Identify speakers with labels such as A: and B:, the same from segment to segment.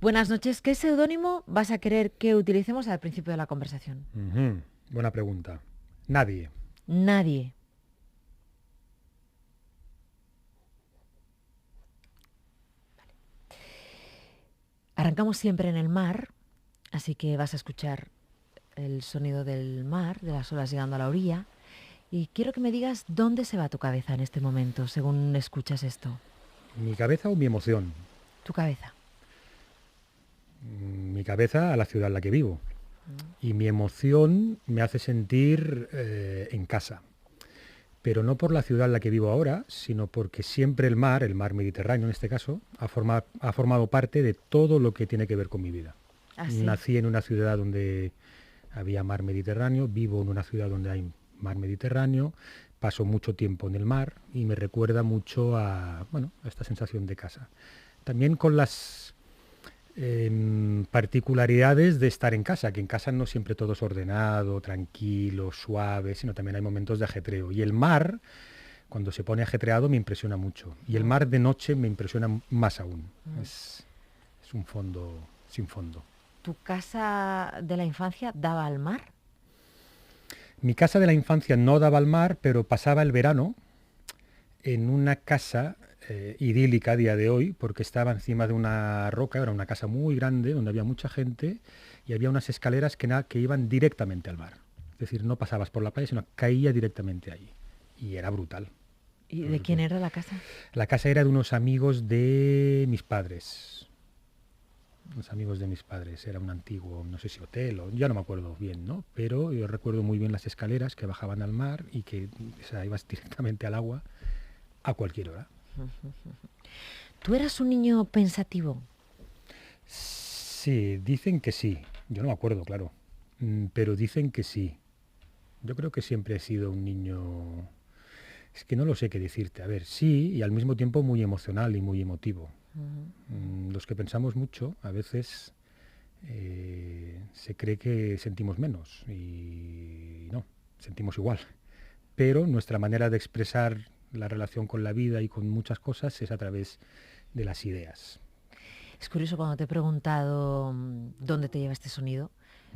A: Buenas noches. ¿Qué seudónimo vas a querer que utilicemos al principio de la conversación?
B: Buena pregunta. Nadie.
A: Nadie. Arrancamos siempre en el mar, así que vas a escuchar el sonido del mar, de las olas llegando a la orilla. Y quiero que me digas dónde se va tu cabeza en este momento, según escuchas esto.
B: ¿Mi cabeza o mi emoción?
A: Tu cabeza.
B: Mi cabeza a la ciudad en la que vivo. Y mi emoción me hace sentir en casa. Pero no por la ciudad en la que vivo ahora, sino porque siempre el mar Mediterráneo en este caso, ha formado parte de todo lo que tiene que ver con mi vida.
A: ¿Ah, sí?
B: Nací en una ciudad donde había mar Mediterráneo, vivo en una ciudad donde hay mar Mediterráneo, paso mucho tiempo en el mar y me recuerda mucho a esta sensación de casa. También con las particularidades de estar en casa, que en casa no siempre todo es ordenado, tranquilo, suave, sino también hay momentos de ajetreo. Y el mar, cuando se pone ajetreado, me impresiona mucho. Y el mar de noche me impresiona más aún. Es un fondo sin fondo.
A: ¿Tu casa de la infancia daba al mar?
B: Mi casa de la infancia no daba al mar, pero pasaba el verano en una casa idílica a día de hoy, porque estaba encima de una roca, era una casa muy grande, donde había mucha gente, y había unas escaleras que iban directamente al mar. Es decir, no pasabas por la playa, sino caía directamente ahí. Y era brutal.
A: ¿Y de quién era la casa?
B: La casa era de unos amigos de mis padres. Unos amigos de mis padres. Era un antiguo, no sé si hotel, o ya no me acuerdo bien, ¿no? Pero yo recuerdo muy bien las escaleras que bajaban al mar y que ibas directamente al agua a cualquier hora.
A: ¿Tú eras un niño pensativo?
B: Sí, dicen que sí. Yo no me acuerdo, claro. Pero dicen que sí. Yo creo que siempre he sido un niño... Es que no lo sé qué decirte. A ver, sí, y al mismo tiempo muy emocional y muy emotivo. Los que pensamos mucho, a veces se cree que sentimos menos y no, sentimos igual. Pero nuestra manera de expresar la relación con la vida y con muchas cosas es a través de las ideas.
A: Es curioso, cuando te he preguntado dónde te lleva este sonido,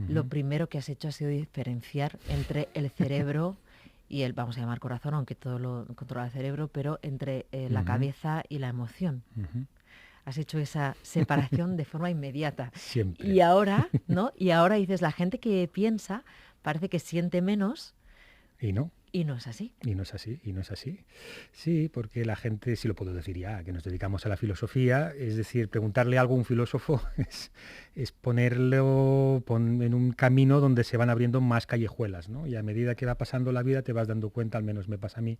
A: lo primero que has hecho ha sido diferenciar entre el cerebro y el, vamos a llamar corazón, aunque todo lo controla el cerebro, pero entre la cabeza y la emoción. Has hecho esa separación de forma inmediata.
B: Siempre.
A: Y ahora, ¿no? Y ahora dices, la gente que piensa parece que siente menos.
B: Y no.
A: Y no es así.
B: Y no es así, y no es así. Sí, porque la gente, sí lo puedo decir ya, que nos dedicamos a la filosofía, es decir, preguntarle algo a un filósofo es ponerlo en un camino donde se van abriendo más callejuelas, ¿no? Y a medida que va pasando la vida te vas dando cuenta, al menos me pasa a mí,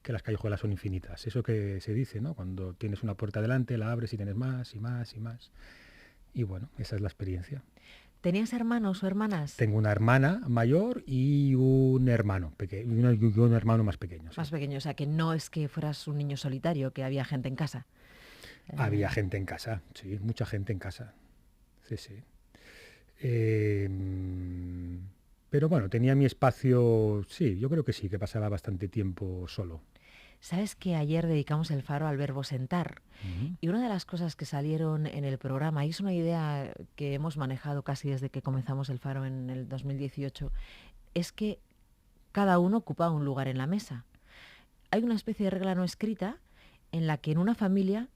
B: que las callejuelas son infinitas. Eso que se dice, ¿no? Cuando tienes una puerta delante, la abres y tienes más y más y más. Y bueno, esa es la experiencia.
A: ¿Tenías hermanos o hermanas?
B: Tengo una hermana mayor y un hermano un hermano más pequeño. Sí.
A: Más pequeño, o sea, que no es que fueras un niño solitario, que había gente en casa.
B: Había gente en casa, sí, mucha gente en casa. Sí, sí. Pero bueno, tenía mi espacio, sí, yo creo que sí, que pasaba bastante tiempo solo.
A: Sabes que ayer dedicamos el faro al verbo sentar. Y una de las cosas que salieron en el programa, y es una idea que hemos manejado casi desde que comenzamos el faro en el 2018, es que cada uno ocupa un lugar en la mesa. Hay una especie de regla no escrita en la que en una familia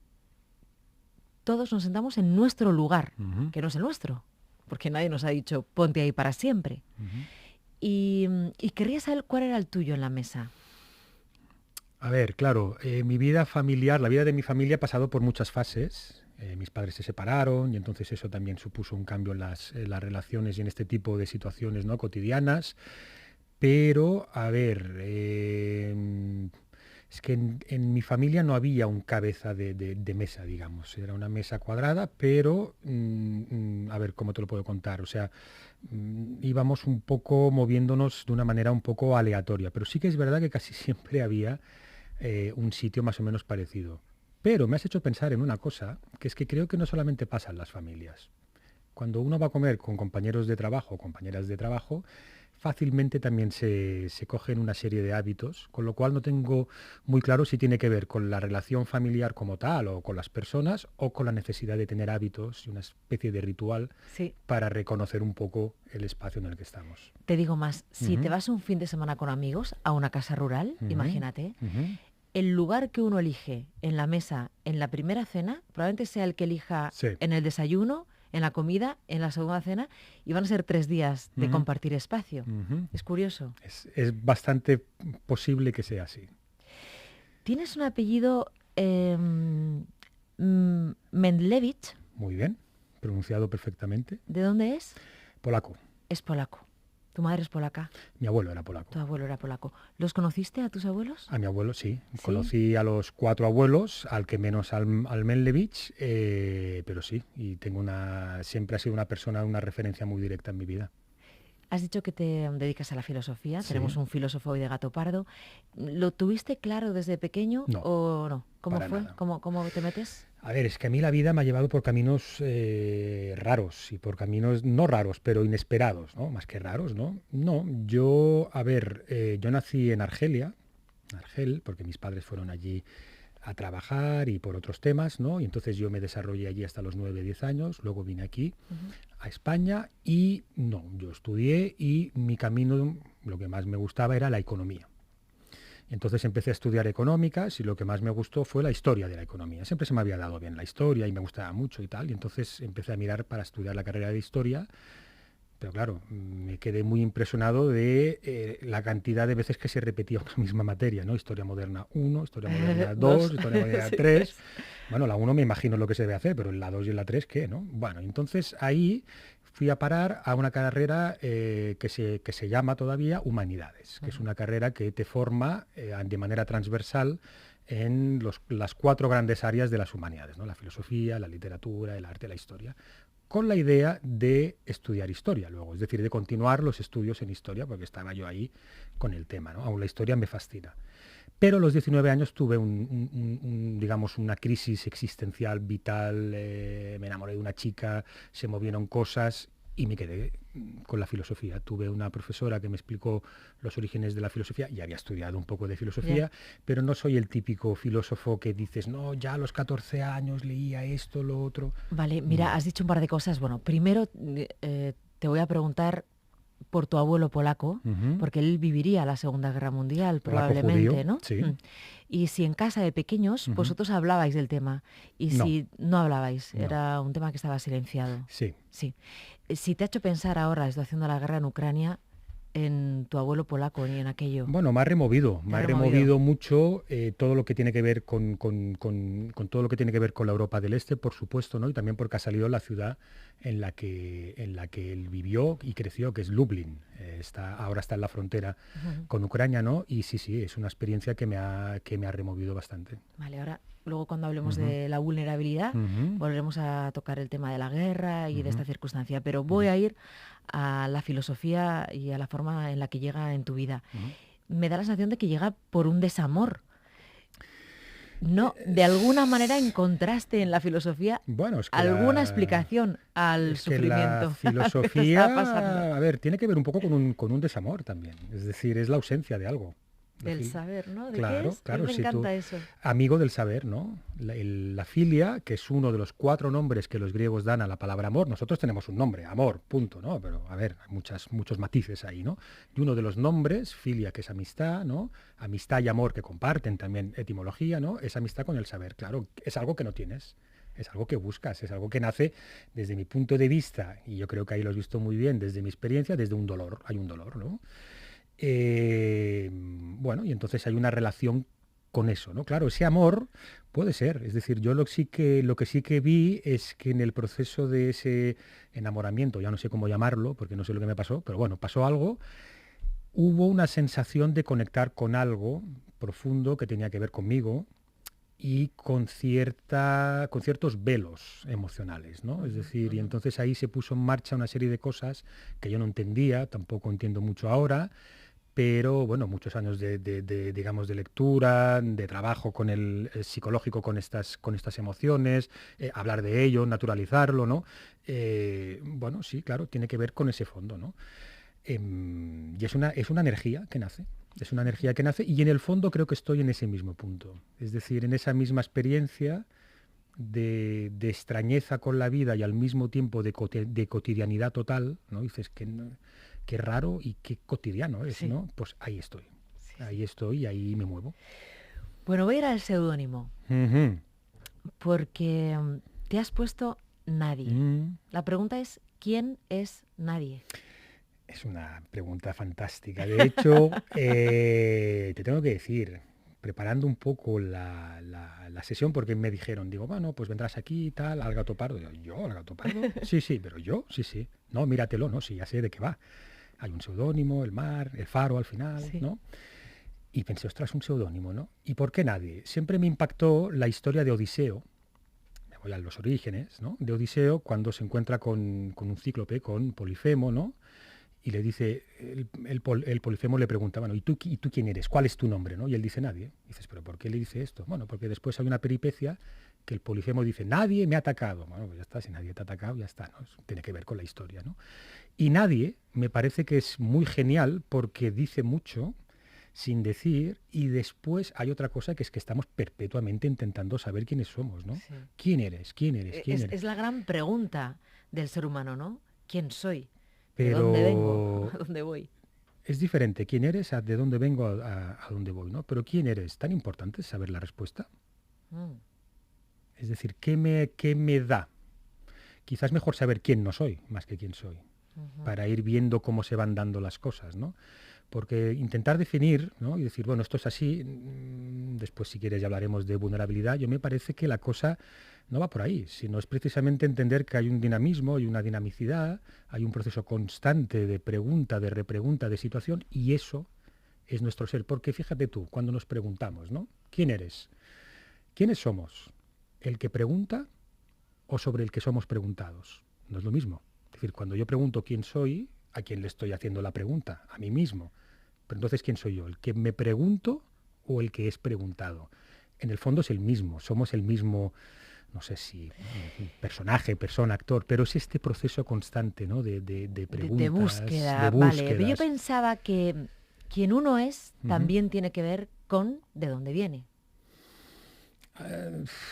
A: todos nos sentamos en nuestro lugar, que no es el nuestro, porque nadie nos ha dicho ponte ahí para siempre. Y querría saber cuál era el tuyo en la mesa.
B: A ver, claro, mi vida familiar, la vida de mi familia ha pasado por muchas fases. Mis padres se separaron y entonces eso también supuso un cambio en las relaciones y en este tipo de situaciones, ¿no?, cotidianas. Pero, a ver, es que en mi familia no había un cabeza de mesa, digamos. Era una mesa cuadrada, pero, a ver, ¿cómo te lo puedo contar? O sea, íbamos un poco moviéndonos de una manera un poco aleatoria. Pero sí que es verdad que casi siempre había un sitio más o menos parecido. Pero me has hecho pensar en una cosa, que es que creo que no solamente pasa en las familias. Cuando uno va a comer con compañeros de trabajo o compañeras de trabajo, fácilmente también se cogen una serie de hábitos, con lo cual no tengo muy claro si tiene que ver con la relación familiar como tal o con las personas o con la necesidad de tener hábitos y una especie de ritual
A: Sí.
B: para reconocer un poco el espacio en el que estamos.
A: Te digo más, si te
B: Ujú,
A: vas un fin de semana con amigos a una casa rural,
B: ujú,
A: imagínate,
B: ujú.
A: el lugar que uno elige en la mesa en la primera cena probablemente sea el que elija
B: Sí.
A: en el desayuno, en la comida, en la segunda cena, y van a ser 3 días de
B: Ujú,
A: compartir espacio.
B: ujú.
A: Es curioso.
B: Es bastante posible que sea así.
A: Tienes un apellido Mendlevich.
B: Muy bien, pronunciado perfectamente.
A: ¿De dónde es?
B: Polaco.
A: Es polaco. Tu madre es polaca,
B: Mi abuelo era polaco.
A: tu abuelo era polaco. ¿Los conociste a tus abuelos?
B: A mi abuelo sí.
A: Sí.
B: Conocí a los 4 abuelos, al que menos al Menlevich, pero sí. Y siempre ha sido una persona, una referencia muy directa en mi vida.
A: Has dicho que te dedicas a la filosofía. Tenemos
B: Sí.
A: un filósofo hoy de Gato Pardo. ¿Lo tuviste claro desde pequeño
B: No,
A: o no? ¿Cómo
B: para
A: fue?
B: nada.
A: ¿Cómo te metes?
B: A ver, es que a mí la vida me ha llevado por caminos raros y por caminos no raros, pero inesperados, ¿no? Más que raros, ¿no? No, yo nací en Argel, porque mis padres fueron allí a trabajar y por otros temas, ¿no? Y entonces yo me desarrollé allí hasta los 9 10 años, luego vine aquí
A: Ujú.
B: a España y no, yo estudié y mi camino, lo que más me gustaba era la economía. Entonces empecé a estudiar económicas y lo que más me gustó fue la historia de la economía. Siempre se me había dado bien la historia y me gustaba mucho y tal, y entonces empecé a mirar para estudiar la carrera de historia. Pero claro, me quedé muy impresionado de la cantidad de veces que se repetía una misma materia, ¿no? Historia moderna 1, historia moderna 2,
A: Dos.
B: historia moderna
A: Sí,
B: 3.
A: tres.
B: Bueno, la 1 me imagino lo que se debe hacer, pero en la 2 y en la 3, ¿qué, no? Bueno, entonces ahí fui a parar a una carrera que se llama todavía Humanidades, que es
A: Ujú.
B: una carrera que te forma de manera transversal en las 4 grandes áreas de las humanidades, ¿no? La filosofía, la literatura, el arte, la historia, con la idea de estudiar historia luego, es decir, de continuar los estudios en historia, porque estaba yo ahí con el tema, ¿no? Aún la historia me fascina. Pero a los 19 años tuve digamos, una crisis existencial, vital, me enamoré de una chica, se movieron cosas y me quedé con la filosofía. Tuve una profesora que me explicó los orígenes de la filosofía, y había estudiado un poco de
A: Ya.
B: filosofía, pero no soy el típico filósofo que dices, no, ya a los 14 años leía esto, lo otro.
A: Vale, mira,
B: No.
A: has dicho un par de cosas. Bueno, primero te voy a preguntar por tu abuelo polaco,
B: Ujú.
A: porque él viviría la Segunda Guerra Mundial,
B: Polaco judío,
A: probablemente, ¿no?
B: sí.
A: Y si en casa de pequeños
B: Ujú.
A: vosotros hablabais del tema, y
B: No,
A: si no hablabais,
B: no,
A: era un tema que estaba silenciado.
B: sí.
A: Sí. Si te ha hecho pensar ahora la situación de la guerra en Ucrania, en tu abuelo polaco y en aquello,
B: Bueno,
A: te
B: me
A: ha
B: ha
A: removido.
B: removido mucho todo lo que tiene que ver con todo lo que tiene que ver con la Europa del Este, por supuesto, ¿no? Y también porque ha salido la ciudad en la que él vivió y creció, que es Lublin. Ahora está en la frontera
A: Ujú.
B: con Ucrania, ¿no? Y sí, sí, es una experiencia que me ha removido bastante.
A: Vale, ahora luego cuando hablemos
B: Ujú,
A: de la vulnerabilidad,
B: ujú,
A: volveremos a tocar el tema de la guerra y de
B: ujú,
A: esta circunstancia, pero voy
B: ujú,
A: a ir a la filosofía y a la forma en la que llega en tu vida.
B: ujú.
A: Me da la sensación de que llega por un desamor. No, de alguna manera
B: Es-
A: encontraste en la filosofía
B: Bueno, es que
A: alguna
B: la,
A: explicación al
B: Es que la
A: sufrimiento que te estaba pasando.
B: filosofía, a ver, tiene que ver un poco con un desamor también. Es decir, es la ausencia de algo. La
A: Del
B: fil-
A: saber, ¿no? ¿De qué
B: Claro,
A: es? A mí
B: claro,
A: me
B: si tú,
A: encanta eso.
B: amigo del saber, ¿no? La filia, que es uno de los 4 nombres que los griegos dan a la palabra amor, nosotros tenemos un nombre, amor, punto, ¿no? Pero, a ver, hay muchos matices ahí, ¿no? Y uno de los nombres, filia, que es amistad, ¿no? Amistad y amor, que comparten también etimología, ¿no? Es amistad con el saber, claro, es algo que no tienes. Es algo que buscas, es algo que nace desde mi punto de vista, y yo creo que ahí lo has visto muy bien, desde mi experiencia, desde un dolor. Hay un dolor, ¿no? Bueno, y entonces hay una relación con eso, ¿no? Claro, ese amor puede ser. Es decir, yo lo que sí que vi es que en el proceso de ese enamoramiento, ya no sé cómo llamarlo, porque no sé lo que me pasó, pero bueno, pasó algo, hubo una sensación de conectar con algo profundo que tenía que ver conmigo y con ciertos velos emocionales, ¿no? Es
A: Ujú,
B: decir, y
A: ujú.
B: entonces ahí se puso en marcha una serie de cosas que yo no entendía, tampoco entiendo mucho ahora, pero bueno, muchos años digamos, de lectura, de trabajo con el psicológico con estas emociones, hablar de ello, naturalizarlo, ¿no? Bueno, sí, claro, tiene que ver con ese fondo, ¿no? Y es una energía que nace. Es una energía que nace y en el fondo creo que estoy en ese mismo punto. Es decir, en esa misma experiencia de extrañeza con la vida y al mismo tiempo de cotidianidad total, ¿no? Dices que qué raro y qué cotidiano es,
A: Sí.
B: ¿no? Pues ahí estoy.
A: Sí,
B: Ahí
A: sí.
B: estoy y ahí me muevo.
A: Bueno, voy a ir al seudónimo,
B: Ujú.
A: porque te has puesto Nadie.
B: Mm.
A: La pregunta es, ¿quién es Nadie?
B: Es una pregunta fantástica. De hecho, te tengo que decir, preparando un poco la sesión, porque me dijeron, digo, bueno, pues vendrás aquí y tal, al Gato Pardo. Digo, ¿yo, al Gato Pardo? Sí, sí, pero yo, sí, sí. No, míratelo, no, sí, ya sé de qué va. Hay un seudónimo, el mar, el faro al final,
A: Sí.
B: ¿no? Y pensé, ostras, un seudónimo, ¿no? ¿Y por qué Nadie? Siempre me impactó la historia de Odiseo, me voy a los orígenes, ¿no? De Odiseo cuando se encuentra con un cíclope, con Polifemo, ¿no? Y le dice, el Polifemo le pregunta, bueno, ¿y tú quién eres? ¿Cuál es tu nombre? ¿No? Y él dice, Nadie. Y dices, ¿pero por qué le dice esto? Bueno, porque después hay una peripecia que el Polifemo dice, nadie me ha atacado. Bueno, pues ya está, si nadie te ha atacado, ya está, ¿no? Tiene que ver con la historia, ¿no? Y Nadie me parece que es muy genial porque dice mucho sin decir, y después hay otra cosa que es que estamos perpetuamente intentando saber quiénes somos, ¿no?
A: Sí.
B: ¿Quién eres? ¿Quién eres? ¿Quién eres?
A: Es la gran pregunta del ser humano, ¿no? ¿Quién soy? ¿De dónde vengo?
B: Pero
A: ¿A dónde voy?
B: es diferente quién eres a de dónde vengo a dónde voy, ¿no? Pero quién eres, tan importante es saber la respuesta.
A: Mm,
B: Es decir, qué me da? Quizás mejor saber quién no soy, más que quién soy,
A: ujú.
B: para ir viendo cómo se van dando las cosas, ¿no? Porque intentar definir, ¿no? Y decir, bueno, esto es así, después si quieres ya hablaremos de vulnerabilidad, yo me parece que la cosa no va por ahí, sino es precisamente entender que hay un dinamismo y una dinamicidad, hay un proceso constante de pregunta, de repregunta, de situación, y eso es nuestro ser. Porque fíjate tú, cuando nos preguntamos, ¿no? ¿Quién eres? ¿Quiénes somos? ¿El que pregunta o sobre el que somos preguntados? No es lo mismo. Es decir, cuando yo pregunto quién soy, ¿a quién le estoy haciendo la pregunta? A mí mismo. Pero entonces, ¿quién soy yo? ¿El que me pregunto o el que es preguntado? En el fondo es el mismo, somos el mismo, no sé si personaje, persona, actor, pero es este proceso constante, ¿no? De
A: De
B: preguntas, de
A: búsqueda, vale. Yo
B: búsquedas.
A: pensaba que quien uno es
B: Ujú.
A: también tiene que ver con de dónde viene.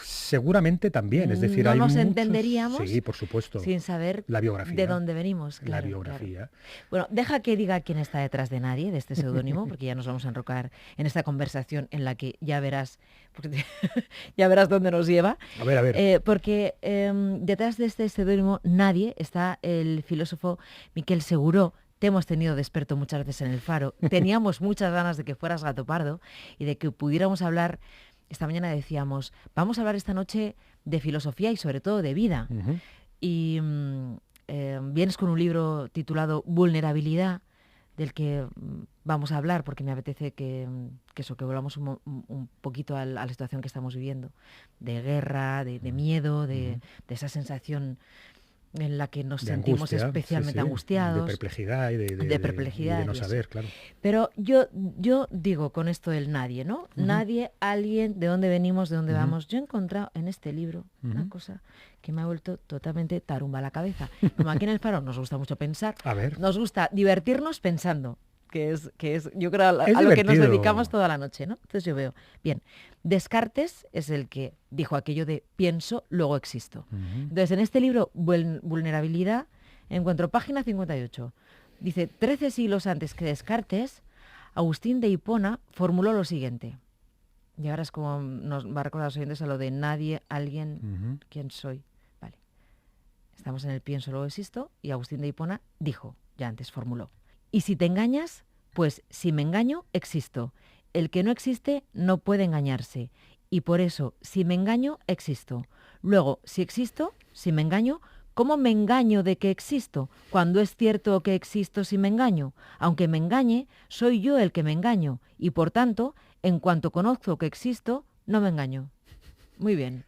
B: Seguramente también, es decir,
A: No
B: hay
A: nos
B: muchos...
A: entenderíamos
B: Sí, por supuesto,
A: sin saber
B: la
A: de
B: biografía,
A: dónde venimos,
B: la
A: claro, claro.
B: biografía.
A: Bueno, deja que diga quién está detrás de Nadie, de este seudónimo, porque ya nos vamos a enrocar en esta conversación en la que ya verás, porque ya verás dónde nos lleva.
B: A ver.
A: Porque detrás de este seudónimo Nadie está el filósofo Miquel Seguró. Te hemos tenido de experto muchas veces en el Faro. Teníamos muchas ganas de que fueras Gato Pardo y de que pudiéramos hablar. Esta mañana decíamos, vamos a hablar esta noche de filosofía y sobre todo de vida.
B: Ujú.
A: Y vienes con un libro titulado Vulnerabilidad, del que vamos a hablar, porque me apetece que volvamos un poquito a la situación que estamos viviendo, de guerra, de miedo, de esa sensación en la que nos
B: De
A: sentimos
B: angustia,
A: especialmente
B: sí, de
A: angustiados,
B: perplejidad y
A: de
B: y de
A: perplejidad
B: no
A: y eso.
B: saber, claro.
A: Pero yo digo con esto del nadie, ¿no?
B: Ujú.
A: Nadie, alguien, de dónde venimos, de dónde
B: Ujú.
A: vamos. Yo he encontrado en este libro una
B: Ujú.
A: cosa que me ha vuelto totalmente tarumba a la cabeza. Como aquí en el Faro nos gusta mucho pensar,
B: A ver,
A: nos gusta divertirnos pensando, que es yo creo,
B: es
A: a lo que nos
B: divertido.
A: dedicamos toda la noche, ¿no? Entonces yo veo, bien, Descartes es el que dijo aquello de pienso, luego existo.
B: Ujú.
A: Entonces, en este libro, Vulnerabilidad, encuentro página 58. Dice, 13 siglos antes que Descartes, Agustín de Hipona formuló lo siguiente. Y ahora es como nos va a recordar a los oyentes a lo de nadie, alguien,
B: Ujú.
A: quién soy. Vale. Estamos en el pienso, luego existo, y Agustín de Hipona dijo, ya antes formuló. Y si te engañas, pues si me engaño, existo. El que no existe no puede engañarse. Y por eso, si me engaño, existo. Luego, si existo, si me engaño, ¿cómo me engaño de que existo? Cuando es cierto que existo si me engaño. Aunque me engañe, soy yo el que me engaño. Y por tanto, en cuanto conozco que existo, no me engaño. Muy bien.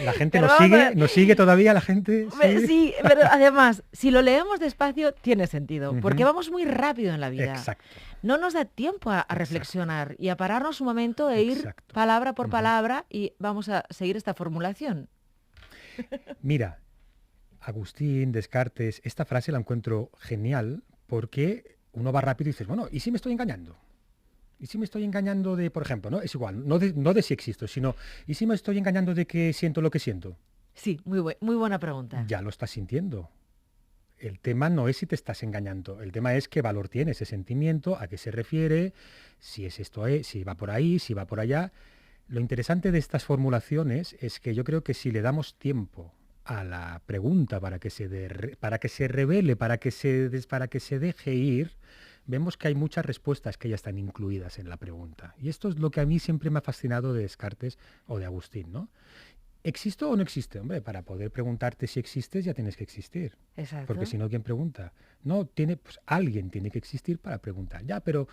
B: La gente
A: Pero
B: nos sigue todavía, la gente. Sí,
A: Sí, pero además, si lo leemos despacio, tiene sentido, porque
B: Ujú.
A: vamos muy rápido en la vida.
B: Exacto,
A: No nos da tiempo a
B: exacto,
A: reflexionar y a pararnos un momento e ir
B: exacto.
A: palabra por
B: Ujú.
A: palabra y vamos a seguir esta formulación.
B: Mira, Agustín, Descartes, esta frase la encuentro genial porque uno va rápido y dices, bueno, ¿y si me estoy engañando? ¿Y si me estoy engañando de, por ejemplo, no? Es igual, no de si existo, sino, ¿y si me estoy engañando de que siento lo que siento?
A: Sí, muy buena pregunta.
B: Ya lo estás sintiendo. El tema no es si te estás engañando, el tema es qué valor tiene ese sentimiento, a qué se refiere, si es esto, si va por ahí, si va por allá. Lo interesante de estas formulaciones es que yo creo que si le damos tiempo a la pregunta para que se revele, para que se deje ir, vemos que hay muchas respuestas que ya están incluidas en la pregunta. Y esto es lo que a mí siempre me ha fascinado de Descartes o de Agustín, ¿no? ¿Existo o no existe? Hombre, para poder preguntarte si existes ya tienes que existir. Porque
A: Exacto.
B: si no, ¿quién pregunta? No, pues alguien tiene que existir para preguntar. Ya, pero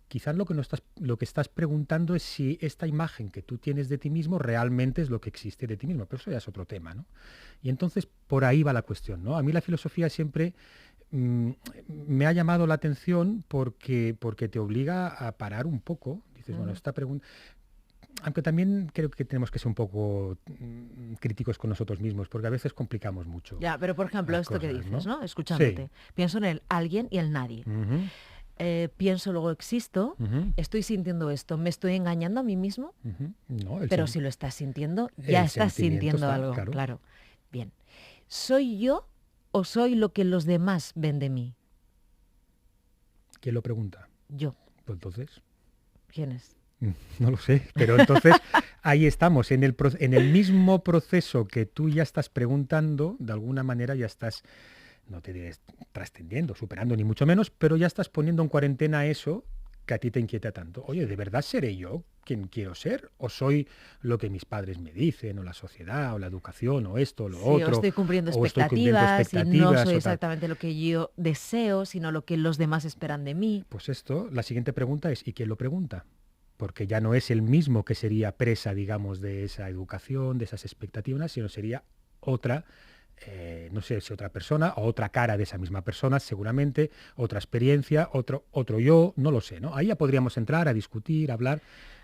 B: quizás lo que estás preguntando es si esta imagen que tú tienes de ti mismo realmente es lo que existe de ti mismo. Pero eso ya es otro tema, ¿no? Y entonces por ahí va la cuestión, ¿no? A mí la filosofía siempre mm, me ha llamado la atención porque te obliga a parar un poco. Dices, bueno,
A: Mm.
B: esta pregunta, aunque también creo que tenemos que ser un poco críticos con nosotros mismos, porque a veces complicamos mucho
A: Ya, pero por ejemplo,
B: las
A: esto que
B: cosas,
A: dices,
B: ¿no?
A: ¿no?
B: Sí.
A: Escuchándote. Pienso en el alguien y el nadie.
B: Ujú,
A: Pienso, luego existo,
B: ujú,
A: estoy sintiendo esto, me estoy engañando a mí mismo,
B: ujú. No,
A: pero si lo estás sintiendo, ya
B: el
A: estás
B: sentimiento
A: sintiendo
B: está,
A: algo,
B: claro.
A: claro. Bien. ¿Soy yo o soy lo que los demás ven de mí?
B: ¿Quién lo pregunta?
A: Yo.
B: Pues entonces,
A: ¿Quién es?
B: no lo sé, pero entonces ahí estamos, en el mismo proceso que tú ya estás preguntando, de alguna manera ya estás, no te diré trascendiendo, superando ni mucho menos, pero ya estás poniendo en cuarentena eso que a ti te inquieta tanto. Oye, ¿de verdad seré yo quien quiero ser? ¿O soy lo que mis padres me dicen, o la sociedad, o la educación, o esto, o lo
A: Sí, o
B: otro,
A: estoy cumpliendo
B: o estoy cumpliendo
A: expectativas y no soy
B: expectativas o tal?
A: exactamente lo que yo deseo, sino lo que los demás esperan de mí.
B: Pues esto, la siguiente pregunta es, ¿y quién lo pregunta? Porque ya no es el mismo que sería presa, digamos, de esa educación, de esas expectativas, sino sería otra, no sé si otra persona o otra cara de esa misma persona, seguramente, otra experiencia, otro yo, no lo sé, ¿no? Ahí ya podríamos entrar a discutir, a hablar,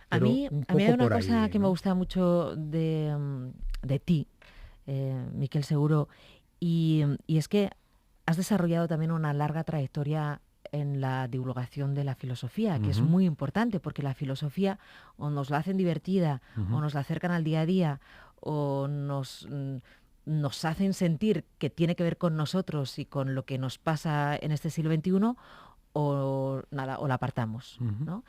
B: pero un
A: A mí hay
B: poco
A: una
B: por
A: cosa
B: ahí,
A: que me
B: ¿no?
A: gusta mucho de ti, Miquel Seguro, y es que has desarrollado también una larga trayectoria en la divulgación de la filosofía, que es
B: Ujú,
A: muy importante, porque la filosofía o nos la hacen divertida, o
B: ujú,
A: nos la acercan al día a día, o nos hacen sentir que tiene que ver con nosotros y con lo que nos pasa en este siglo XXI, o nada, o la apartamos,
B: ujú,
A: ¿no?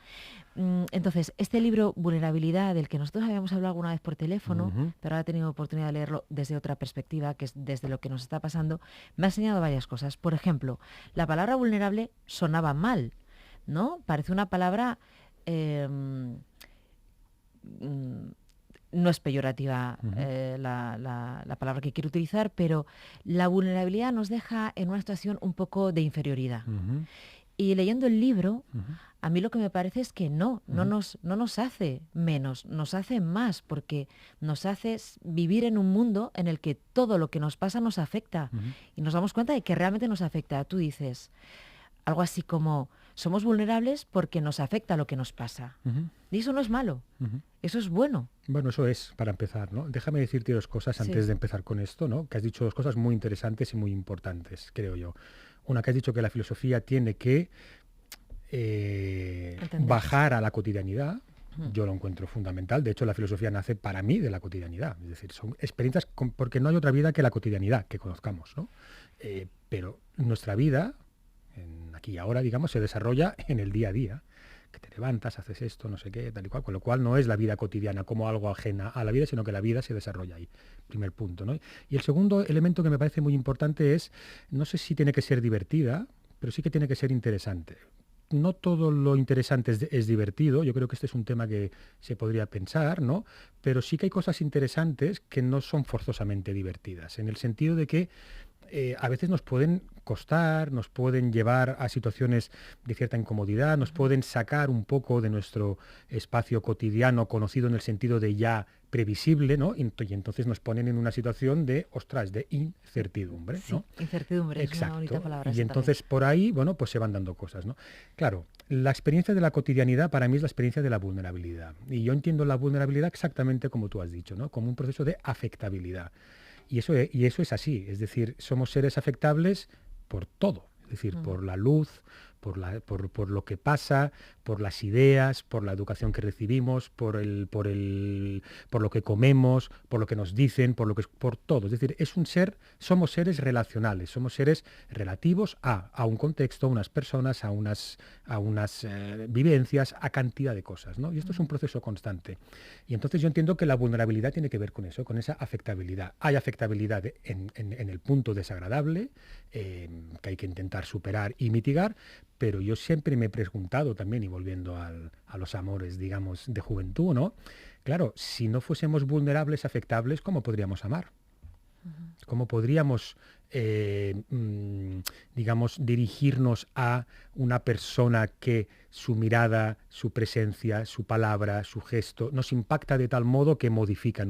A: Entonces, este libro, Vulnerabilidad, del que nosotros habíamos hablado alguna vez por teléfono,
B: ujú,
A: pero ahora he tenido oportunidad de leerlo desde otra perspectiva, que es desde lo que nos está pasando, me ha enseñado varias cosas. Por ejemplo, la palabra vulnerable sonaba mal, ¿no? Parece una palabra mm, no es peyorativa
B: ujú,
A: la palabra que quiero utilizar, pero la vulnerabilidad nos deja en una situación un poco de inferioridad.
B: ujú,
A: Y leyendo el libro,
B: ujú,
A: a mí lo que me parece es que
B: ujú,
A: no nos hace menos, nos hace más, porque nos hace vivir en un mundo en el que todo lo que nos pasa nos afecta.
B: ujú,
A: Y nos damos cuenta de que realmente nos afecta. Tú dices algo así como, somos vulnerables porque nos afecta lo que nos pasa.
B: ujú,
A: Y eso no es malo,
B: ujú.
A: eso es bueno.
B: Bueno, eso es para empezar, ¿no? Déjame decirte dos cosas
A: Sí,
B: antes de empezar con esto, ¿no? Que has dicho dos cosas muy interesantes y muy importantes, creo yo. Una, que has dicho que la filosofía tiene que
A: entenderse.
B: bajar a la cotidianidad.
A: Mm.
B: Yo lo encuentro fundamental. De hecho, la filosofía nace para mí de la cotidianidad. Es decir, son experiencias porque no hay otra vida que la cotidianidad que conozcamos, ¿no? Pero nuestra vida, aquí y ahora, digamos, se desarrolla en el día a día. Que te levantas, haces esto, no sé qué, tal y cual. Con lo cual no es la vida cotidiana como algo ajena a la vida, sino que la vida se desarrolla ahí. Primer punto, ¿no? Y el segundo elemento que me parece muy importante es, no sé si tiene que ser divertida, pero sí que tiene que ser interesante. No todo lo interesante es divertido, yo creo que este es un tema que se podría pensar, ¿no? Pero sí que hay cosas interesantes que no son forzosamente divertidas, en el sentido de que a veces nos pueden costar, nos pueden llevar a situaciones de cierta incomodidad, nos pueden sacar un poco de nuestro espacio cotidiano conocido en el sentido de ya previsible, ¿no? Y entonces nos ponen en una situación de, ostras, de incertidumbre, ¿no?
A: Sí, incertidumbre, es una bonita palabra.
B: Y entonces por ahí, bueno, pues se van dando cosas, ¿no? Claro, la experiencia de la cotidianidad para mí es la experiencia de la vulnerabilidad. Y yo entiendo la vulnerabilidad exactamente como tú has dicho, ¿no? Como un proceso de afectabilidad. Y eso es así, es decir, somos seres afectables por todo, es decir, por la luz, por lo que pasa, por las ideas, por la educación que recibimos, por lo que comemos, por lo que nos dicen, por todo. Es decir, somos seres relacionales, somos seres relativos a un contexto, a unas personas, a unas vivencias, a cantidad de cosas, ¿no? Y esto es un proceso constante. Y entonces yo entiendo que la vulnerabilidad tiene que ver con eso, con esa afectabilidad. Hay afectabilidad en el punto desagradable, que hay que intentar superar y mitigar, pero yo siempre me he preguntado también, y volviendo a los amores, digamos, de juventud, ¿no? Claro, si no fuésemos vulnerables, afectables, ¿cómo podríamos amar? ¿Cómo podríamos, digamos, dirigirnos a una persona que su mirada, su presencia, su palabra, su gesto, nos impacta de tal modo que modifica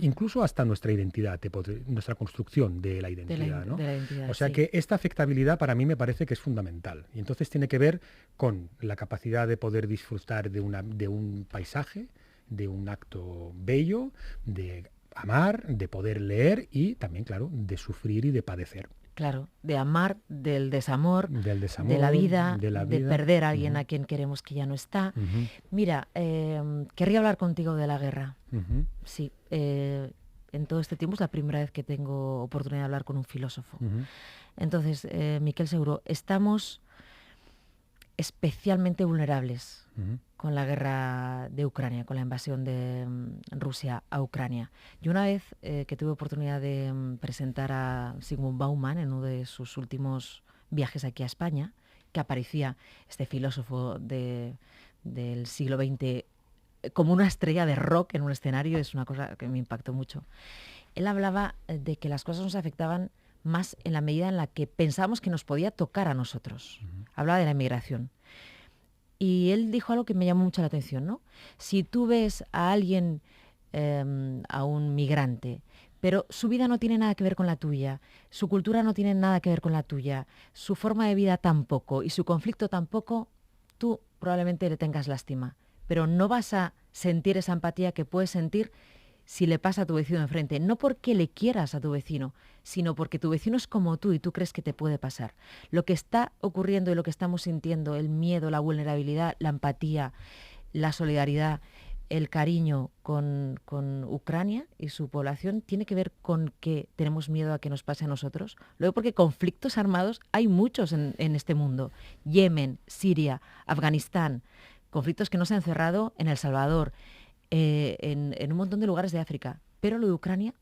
B: incluso hasta nuestra identidad, nuestra construcción de la identidad, ¿no?
A: De la identidad,
B: o sea
A: sí.
B: que esta afectabilidad para mí me parece que es fundamental. Y entonces tiene que ver con la capacidad de poder disfrutar de un paisaje, de un acto bello, de amar, de poder leer y también, claro, de sufrir y de padecer.
A: Claro, de amar, del desamor,
B: de
A: la vida,
B: de
A: de perder a alguien a quien queremos que ya no está. Mira, querría hablar contigo de la guerra. Sí, en todo este tiempo es la primera vez que tengo oportunidad de hablar con un filósofo. Entonces, Miquel Seguro, estamos especialmente vulnerables con la guerra de Ucrania, con la invasión de Rusia a Ucrania. Y una vez que tuve oportunidad de presentar a Zygmunt Bauman en uno de sus últimos viajes aquí a España, que aparecía este filósofo del siglo XX como una estrella de rock en un escenario, es una cosa que me impactó mucho. Él hablaba de que las cosas nos afectaban más en la medida en la que pensábamos que nos podía tocar a nosotros. Hablaba de la inmigración. Y él dijo algo que me llamó mucho la atención, ¿no? Si tú ves a alguien, a un migrante, pero su vida no tiene nada que ver con la tuya, su cultura no tiene nada que ver con la tuya, su forma de vida tampoco y su conflicto tampoco, tú probablemente le tengas lástima, pero no vas a sentir esa empatía que puedes sentir si le pasa a tu vecino enfrente, no porque le quieras a tu vecino, sino porque tu vecino es como tú y tú crees que te puede pasar. Lo que está ocurriendo y lo que estamos sintiendo, el miedo, la vulnerabilidad, la empatía, la solidaridad, el cariño con Ucrania y su población, tiene que ver con que tenemos miedo a que nos pase a nosotros. Luego porque conflictos armados hay muchos en este mundo. Yemen, Siria, Afganistán, conflictos que no se han cerrado en El Salvador, en un montón de lugares de África. Pero lo de Ucrania...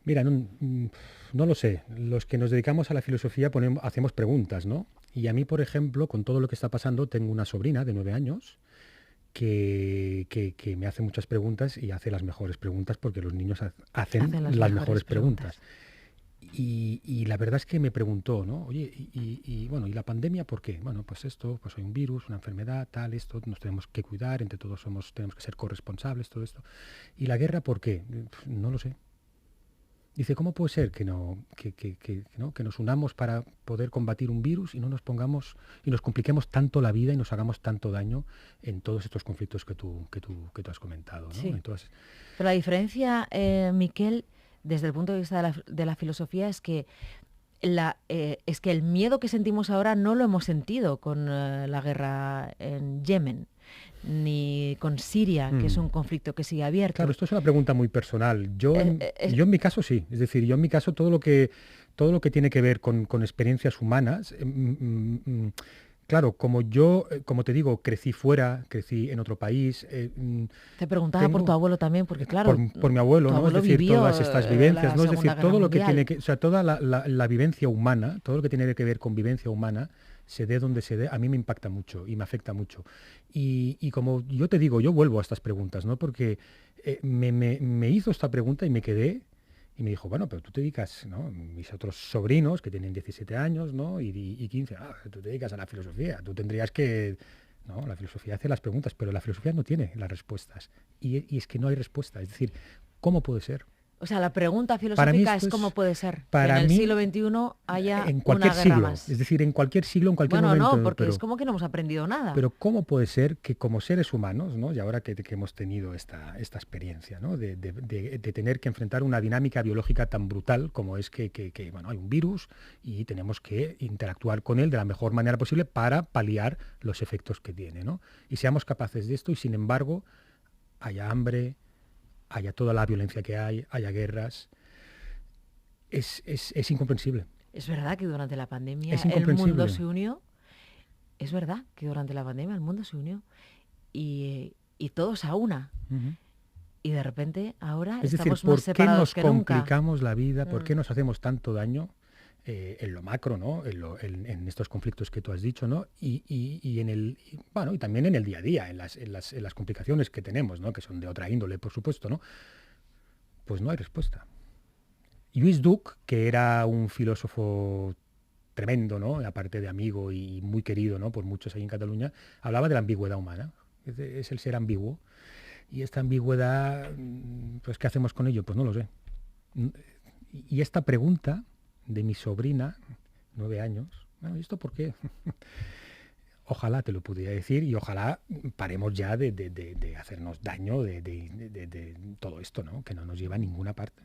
B: Mira, no lo sé. Los que nos dedicamos a la filosofía hacemos preguntas, ¿no? Y a mí, por ejemplo, con todo lo que está pasando, tengo una sobrina de 9 años que me hace muchas preguntas y hace las mejores preguntas porque los niños hacen las mejores preguntas. Y la verdad es que me preguntó, ¿no? Oye, bueno, ¿y la pandemia por qué? Bueno, pues esto, pues hay un virus, una enfermedad, tal, esto, nos tenemos que cuidar, entre todos tenemos que ser corresponsables, todo esto. ¿Y la guerra por qué? No lo sé. Dice, ¿cómo puede ser que nos unamos para poder combatir un virus y no nos pongamos y nos compliquemos tanto la vida y nos hagamos tanto daño en todos estos conflictos que tú has comentado, ¿no?
A: Sí.
B: Entonces,
A: pero la diferencia, Miquel, desde el punto de vista de la filosofía es que el miedo que sentimos ahora no lo hemos sentido con la guerra en Yemen, ni con Siria, que es un conflicto que sigue abierto.
B: Claro, esto es una pregunta muy personal. Yo en mi caso sí, es decir, yo en mi caso todo lo que tiene que ver con experiencias humanas, claro, como te digo, crecí fuera, crecí en otro país.
A: Te preguntaba por tu abuelo también, porque claro,
B: por mi abuelo, ¿no? Es decir, todas estas vivencias, ¿no? Es decir, todo lo que tiene que, o sea, toda la vivencia humana, todo lo que tiene que ver con vivencia humana, se dé donde se dé, a mí me impacta mucho y me afecta mucho. Y como yo te digo, yo vuelvo a estas preguntas, ¿no? Porque me hizo esta pregunta y me quedé Y me dijo, bueno, pero tú te dedicas, ¿no? Mis otros sobrinos, que tienen 17 años, ¿no? Y 15, tú te dedicas a la filosofía, tú tendrías que... No, la filosofía hace las preguntas, pero la filosofía no tiene las respuestas. Y es que no hay respuesta. Es decir, ¿cómo puede ser?
A: O sea, la pregunta
B: Para mí
A: filosófica
B: esto
A: es cómo
B: es,
A: puede ser que en
B: para
A: el siglo
B: mí,
A: XXI haya
B: en
A: una
B: cualquier
A: guerra
B: siglo, es
A: más.
B: decir, en cualquier siglo, en cualquier
A: Bueno, no,
B: momento,
A: porque es como que no hemos aprendido nada.
B: pero ¿cómo puede ser que como seres humanos, ¿no? Y ahora que hemos tenido esta experiencia, ¿no? De tener que enfrentar una dinámica biológica tan brutal como es que, bueno, hay un virus y tenemos que interactuar con él de la mejor manera posible para paliar los efectos que tiene, ¿no? Y seamos capaces de esto y sin embargo haya hambre, haya toda la violencia que hay, haya guerras, es incomprensible.
A: Es verdad que durante la pandemia
B: Es
A: el mundo
B: incomprensible.
A: se unió. Es verdad que durante la pandemia el mundo se unió. Y todos a una.
B: Uh-huh.
A: Y de repente ahora
B: Es decir,
A: estamos más
B: ¿por qué
A: separados
B: nos
A: que nunca.
B: complicamos la vida? ¿Por qué
A: Mm.
B: nos hacemos tanto daño en lo macro, ¿no? En estos conflictos que tú has dicho, ¿no? Bueno, y también en el día a día, en las complicaciones que tenemos, ¿no? Que son de otra índole, por supuesto, ¿no? Pues no hay respuesta. Lluís Duc, que era un filósofo tremendo, ¿no? Aparte de amigo y muy querido, ¿no? Por muchos ahí en Cataluña, hablaba de la ambigüedad humana. Es el ser ambiguo. Y esta ambigüedad, pues ¿qué hacemos con ello? Pues no lo sé. Y esta pregunta de mi sobrina, 9 años, bueno, ¿y esto por qué? Ojalá te lo pudiera decir y ojalá paremos ya de hacernos daño de todo esto, ¿no? Que no nos lleva a ninguna parte.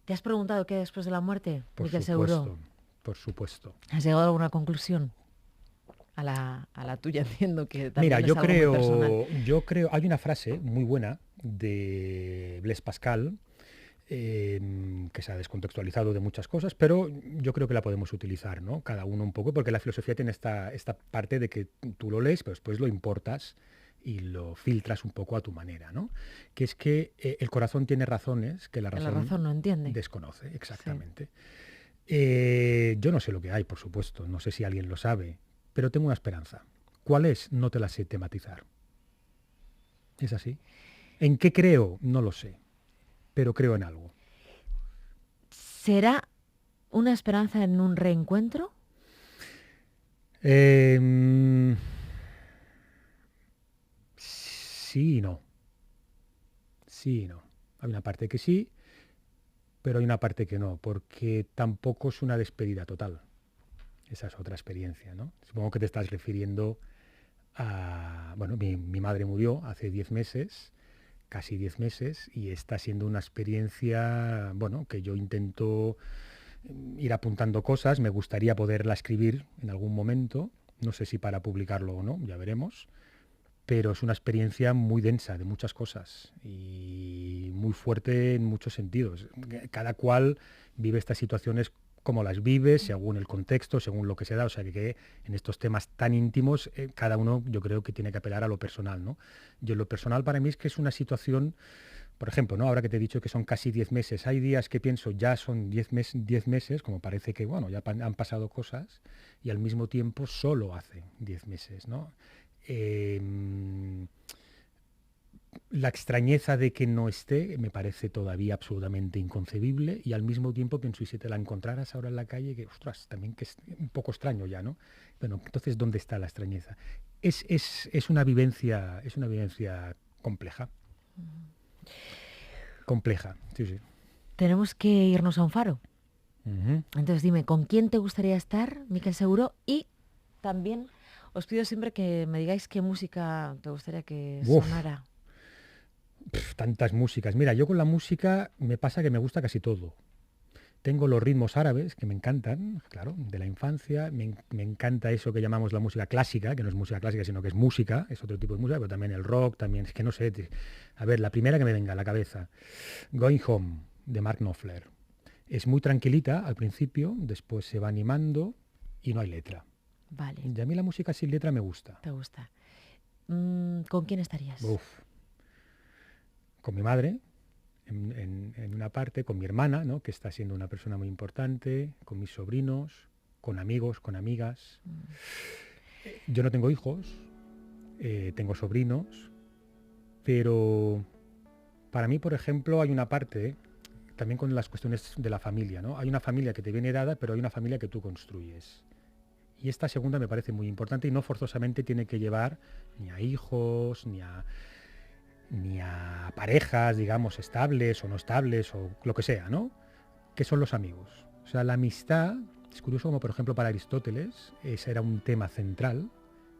A: ¿Te has preguntado qué hay después de la muerte,
B: Por
A: Miquel Seguro?
B: supuesto, por supuesto.
A: ¿Has llegado a alguna conclusión? A la tuya entiendo que
B: Mira,
A: también es algo muy personal.
B: hay una frase muy buena de Blaise Pascal, que se ha descontextualizado de muchas cosas, pero yo creo que la podemos utilizar, ¿no? Cada uno un poco, porque la filosofía tiene esta parte de que tú lo lees, pero después lo importas y lo filtras un poco a tu manera, ¿no? Que es que el corazón tiene razones que la
A: Que la
B: razón
A: razón no entiende.
B: desconoce,
A: Sí.
B: exactamente. Yo no sé lo que hay, por supuesto, no sé si alguien lo sabe, pero tengo una esperanza. ¿Cuál es? No te la sé tematizar. ¿Es así? ¿En qué creo? No lo sé, pero creo en algo.
A: ¿Será una esperanza en un reencuentro?
B: Eh, sí y no. Sí y no. Hay una parte que sí, pero hay una parte que no, porque tampoco es una despedida total. Esa es otra experiencia, ¿no? Supongo que te estás refiriendo a... Bueno, mi madre murió hace 10 meses, casi 10 meses, y está siendo una experiencia, bueno, que yo intento ir apuntando cosas, me gustaría poderla escribir en algún momento, no sé si para publicarlo o no, ya veremos, pero es una experiencia muy densa de muchas cosas y muy fuerte en muchos sentidos. Cada cual vive estas situaciones como las vive, según el contexto, según lo que se da, o sea que en estos temas tan íntimos, cada uno yo creo que tiene que apelar a lo personal, ¿no? Yo lo personal para mí es que es una situación, por ejemplo, ¿no? Ahora que te he dicho que son casi 10 meses, hay días que pienso ya son 10 meses, como parece que, bueno, ya han pasado cosas, y al mismo tiempo solo hace 10 meses, ¿no? Eh, la extrañeza de que no esté me parece todavía absolutamente inconcebible y al mismo tiempo pienso, y si te la encontraras ahora en la calle, que, ostras, también que es un poco extraño ya, ¿no? Bueno, entonces, ¿dónde está la extrañeza? Es una vivencia compleja. Compleja, sí, sí.
A: Tenemos que irnos a un faro.
B: Uh-huh.
A: Entonces dime, ¿con quién te gustaría estar, Miquel Seguro? Y también os pido siempre que me digáis qué música te gustaría que
B: Uf,
A: sonara.
B: tantas músicas. Mira, yo con la música me pasa que me gusta casi todo. Tengo los ritmos árabes que me encantan, claro, de la infancia. Me encanta eso que llamamos la música clásica, que no es música clásica, sino que es música, es otro tipo de música, pero también el rock, también, es que no sé. A ver, la primera que me venga a la cabeza, Going Home, de Mark Knopfler. Es muy tranquilita al principio, después se va animando y no hay letra.
A: Vale,
B: Y a mí la música sin letra me gusta.
A: te gusta. ¿Con quién estarías?
B: Uf, con mi madre, en una parte, con mi hermana, ¿no? Que está siendo una persona muy importante, con mis sobrinos, con amigos, con amigas. Yo no tengo hijos, tengo sobrinos, pero Para mí, por ejemplo, hay una parte, también con las cuestiones de la familia, ¿no? Hay una familia que te viene dada, pero hay una familia que tú construyes. Y esta segunda me parece muy importante y no forzosamente tiene que llevar ni a hijos, ni a parejas, digamos, estables o no estables o lo que sea, ¿no? ¿Qué son los amigos? O sea, la amistad, es curioso como por ejemplo para Aristóteles, ese era un tema central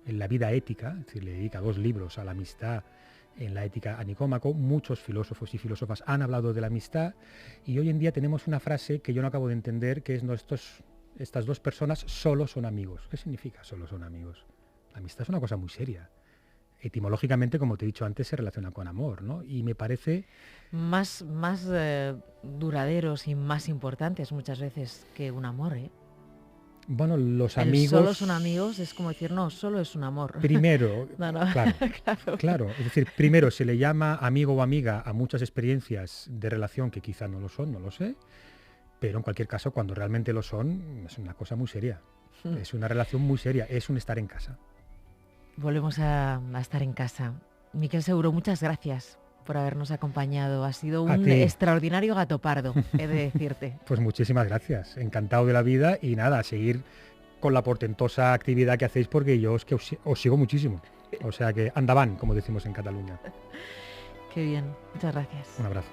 B: en la vida ética, es decir, le dedica 2 libros a la amistad en la ética a Nicómaco. Muchos filósofos y filósofas han hablado de la amistad y hoy en día tenemos una frase que yo no acabo de entender, que es no, estas 2 personas solo son amigos. ¿Qué significa solo son amigos? La amistad es una cosa muy seria. Etimológicamente, como te he dicho antes, se relaciona con amor, ¿no? Y me parece...
A: Más duraderos y más importantes muchas veces que un amor, ¿eh?
B: Bueno, los
A: El
B: amigos...
A: solo son amigos es como decir, no, solo es un amor.
B: Primero,
A: No,
B: claro,
A: claro.
B: claro. Es decir, primero se le llama amigo o amiga a muchas experiencias de relación que quizá no lo son, no lo sé, pero en cualquier caso, cuando realmente lo son, es una cosa muy seria. Es una relación muy seria, es un estar en casa.
A: Volvemos a estar en casa. Miquel Seguro, muchas gracias por habernos acompañado. Ha sido un extraordinario gato pardo, he de decirte.
B: Pues muchísimas gracias, encantado de la vida y nada, a seguir con la portentosa actividad que hacéis porque yo es que os sigo muchísimo. O sea que andaban, como decimos en Cataluña.
A: Qué bien, muchas gracias.
B: Un abrazo.